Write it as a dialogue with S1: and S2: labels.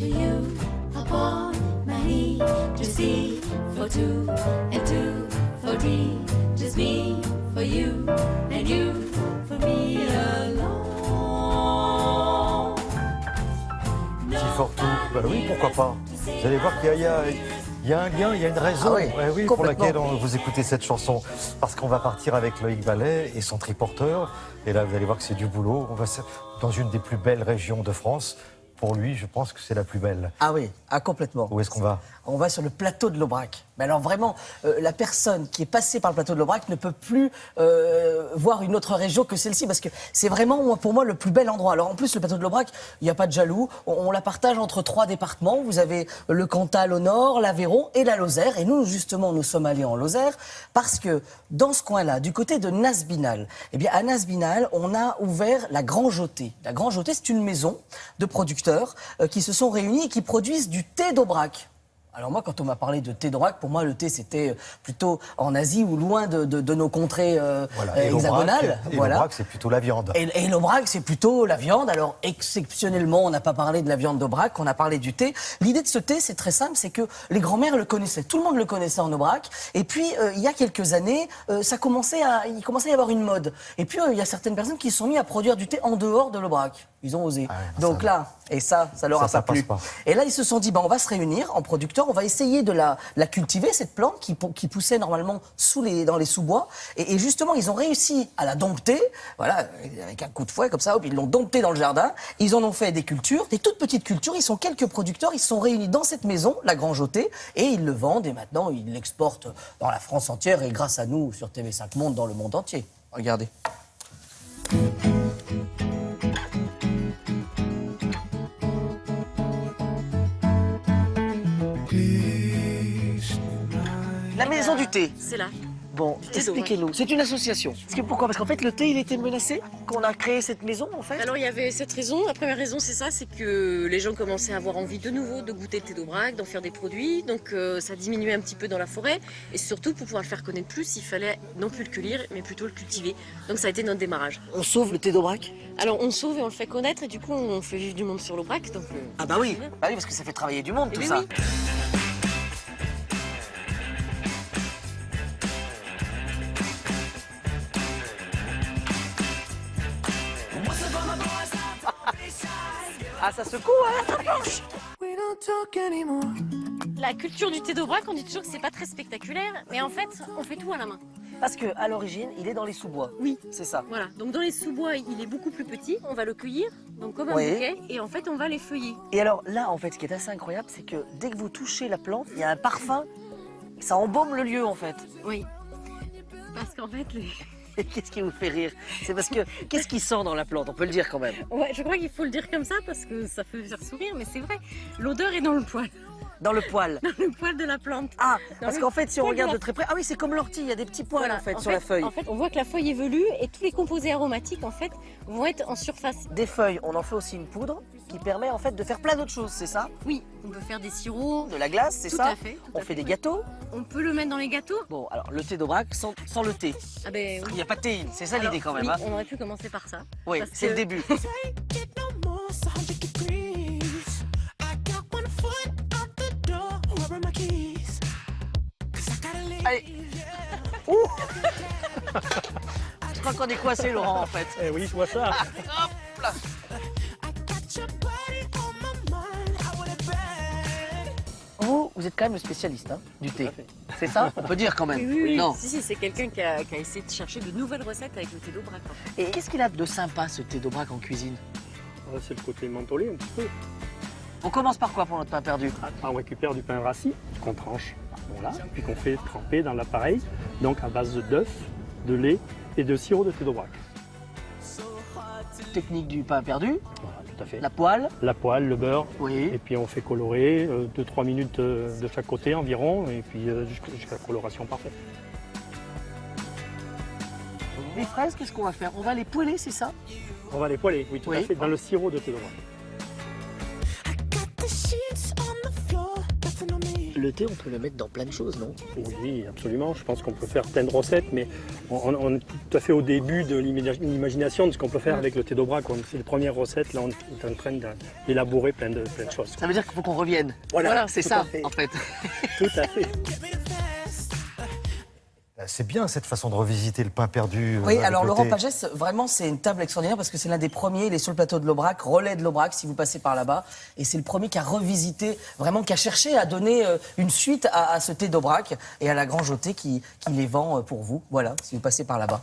S1: picture you upon my knee. Just me for two and two for me. Just me for you and you for me alone.
S2: Si fort tout, bah oui, pourquoi pas. Vous allez voir qu'il y a un lien, il y a une raison pour laquelle vous écoutez cette chanson. Parce qu'on va partir avec Loïc Vallet et son triporteur. Et là, vous allez voir que c'est du boulot. On va dans une des plus belles régions de France. Pour lui, je pense que c'est la plus belle.
S3: Ah oui, complètement.
S2: Où est-ce qu'on va?
S3: On va sur le plateau de l'Aubrac. Mais alors vraiment, la personne qui est passée par le plateau de l'Aubrac ne peut plus voir une autre région que celle-ci, parce que c'est vraiment, pour moi, le plus bel endroit. Alors en plus, le plateau de l'Aubrac, il n'y a pas de jaloux. On la partage entre 3 départements. Vous avez le Cantal au nord, l'Aveyron et la Lozère. Et nous, justement, nous sommes allés en Lozère parce que dans ce coin-là, du côté de Nasbinal, eh bien, à Nasbinal, on a ouvert la Grangeauté. La Grangeauté, c'est une maison de producteurs qui se sont réunis et qui produisent du thé d'Aubrac. Alors moi, quand on m'a parlé de thé d'Aubrac, pour moi, le thé, c'était plutôt en Asie ou loin de nos contrées hexagonales.
S2: Et l'Aubrac, c'est plutôt la viande.
S3: Et l'Aubrac, c'est plutôt la viande. Alors, exceptionnellement, on n'a pas parlé de la viande d'Aubrac, on a parlé du thé. L'idée de ce thé, c'est très simple, c'est que les grands-mères le connaissaient. Tout le monde le connaissait en Aubrac. Et puis, il y a quelques années, il commençait à y avoir une mode. Et puis, il y a certaines personnes qui se sont mis à produire du thé en dehors de l'Aubrac. Ils ont osé. Donc là, et ça leur a pas plu. Et là, ils se sont dit, on va se réunir en producteurs, on va essayer de la cultiver, cette plante qui poussait normalement dans les sous-bois. Et justement, ils ont réussi à la dompter, voilà, avec un coup de fouet comme ça, ils l'ont domptée dans le jardin. Ils en ont fait des cultures, des toutes petites cultures. Ils sont quelques producteurs, ils se sont réunis dans cette maison, la Grangeauté, et ils le vendent. Et maintenant, ils l'exportent dans la France entière et grâce à nous, sur TV5 Monde, dans le monde entier. Regardez. La maison du thé.
S4: C'est là.
S3: Bon, expliquez-nous. C'est une association. Pourquoi? Parce qu'en fait, le thé, il était menacé, qu'on a créé cette maison, en fait.
S4: Alors, il y avait cette raison. La première raison, c'est ça, c'est que les gens commençaient à avoir envie de nouveau de goûter le thé d'Aubrac, d'en faire des produits. Donc, ça diminuait un petit peu dans la forêt. Et surtout, pour pouvoir le faire connaître plus, il fallait non plus le cueillir, mais plutôt le cultiver. Donc, ça a été notre démarrage.
S3: On sauve le thé d'Aubrac?
S4: Alors, on le sauve et on le fait connaître. Et du coup, on fait vivre du monde sur l'Aubrac. Donc,
S3: ah bah oui, parce que ça fait travailler du monde, tout ça.
S4: Oui.
S3: Ah, ça secoue, hein, ça planche.
S4: La culture du thé d'Aubrac, on dit toujours que c'est pas très spectaculaire, mais en fait, on fait tout à la main.
S3: Parce qu'à l'origine, il est dans les sous-bois.
S4: Oui.
S3: C'est ça.
S4: Voilà. Donc dans les sous-bois, il est beaucoup plus petit. On va le cueillir, donc comme un bouquet, et en fait, on va les feuiller.
S3: Et alors là, en fait, ce qui est assez incroyable, c'est que dès que vous touchez la plante, il y a un parfum. Ça embaume le lieu, en fait.
S4: Oui. Parce qu'en fait,
S3: Qu'est-ce qui vous fait rire? C'est parce que qu'est-ce qui sent dans la plante? On peut le dire quand même.
S4: Ouais, je crois qu'il faut le dire comme ça parce que ça peut faire sourire, mais c'est vrai. L'odeur est dans le poil.
S3: Dans le poil.
S4: Dans le poil de la plante.
S3: Ah, parce qu'en fait, si on regarde de très près, ah oui, c'est comme l'ortie, il y a des petits poils en fait sur la feuille.
S4: En fait, on voit que la feuille est velue et tous les composés aromatiques en fait vont être en surface.
S3: Des feuilles, on en fait aussi une poudre qui permet en fait de faire plein d'autres choses, c'est ça?
S4: Oui, on peut faire des sirops.
S3: De la glace, c'est ça?
S4: Tout à fait.
S3: On fait des gâteaux.
S4: On peut le mettre dans les gâteaux.
S3: Bon, alors le thé d'Aubrac sans le thé.
S4: Ah ben oui.
S3: Il n'y a pas de théine, c'est ça l'idée quand même.
S4: Oui,
S3: hein.
S4: on aurait pu commencer par ça.
S3: Oui, c'est le début. Allez. Ouh. Je crois qu'on est coincé, Laurent, en fait.
S5: Eh oui, je vois ça.
S3: Hop là. Vous êtes quand même le spécialiste du thé. C'est ça? On peut dire quand même.
S4: Oui.
S3: Non.
S4: Si, c'est quelqu'un qui a essayé de chercher de nouvelles recettes avec le thé d'Aubrac.
S3: Et qu'est-ce qu'il a de sympa, ce thé d'Aubrac en cuisine?
S5: C'est le côté mentholé un petit peu.
S3: On commence par quoi pour notre pain perdu?
S5: On récupère du pain rassis qu'on tranche, voilà, puis qu'on fait tremper dans l'appareil, donc à base d'œufs, de lait et de sirop de thé d'Aubrac.
S3: Technique du pain perdu.
S5: Voilà, tout à fait.
S3: La poêle.
S5: La poêle, le beurre.
S3: Oui.
S5: Et puis on fait colorer 2-3 minutes de chaque côté environ, et puis jusqu'à la coloration parfaite.
S3: Les fraises, qu'est-ce qu'on va faire? On va les poêler, c'est ça?
S5: On va les poêler, oui, tout à fait, dans le sirop de thé d'Aubrac.
S6: le thé, on peut le mettre dans plein de choses, non?
S5: Oui, absolument. Je pense qu'on peut faire plein de recettes, mais on est tout à fait au début de l'imagination de ce qu'on peut faire avec le thé d'Aubrac. C'est les premières recettes, là on est en train d'élaborer plein de choses.
S6: Ça veut dire qu'il faut qu'on revienne.
S5: Voilà,
S6: c'est
S5: tout
S6: ça,
S5: à fait.
S6: en fait.
S5: Tout à fait.
S2: C'est bien cette façon de revisiter le pain perdu.
S3: Oui,
S2: avec
S3: alors
S2: le
S3: Laurent
S2: thé.
S3: Pagès, vraiment c'est une table extraordinaire parce que c'est l'un des premiers, il est sur le plateau de l'Aubrac, relais de l'Aubrac si vous passez par là-bas. Et c'est le premier qui a revisité, vraiment qui a cherché à donner une suite à ce thé d'Aubrac et à la Grange au thé qui les vend pour vous. Voilà, si vous passez par là-bas.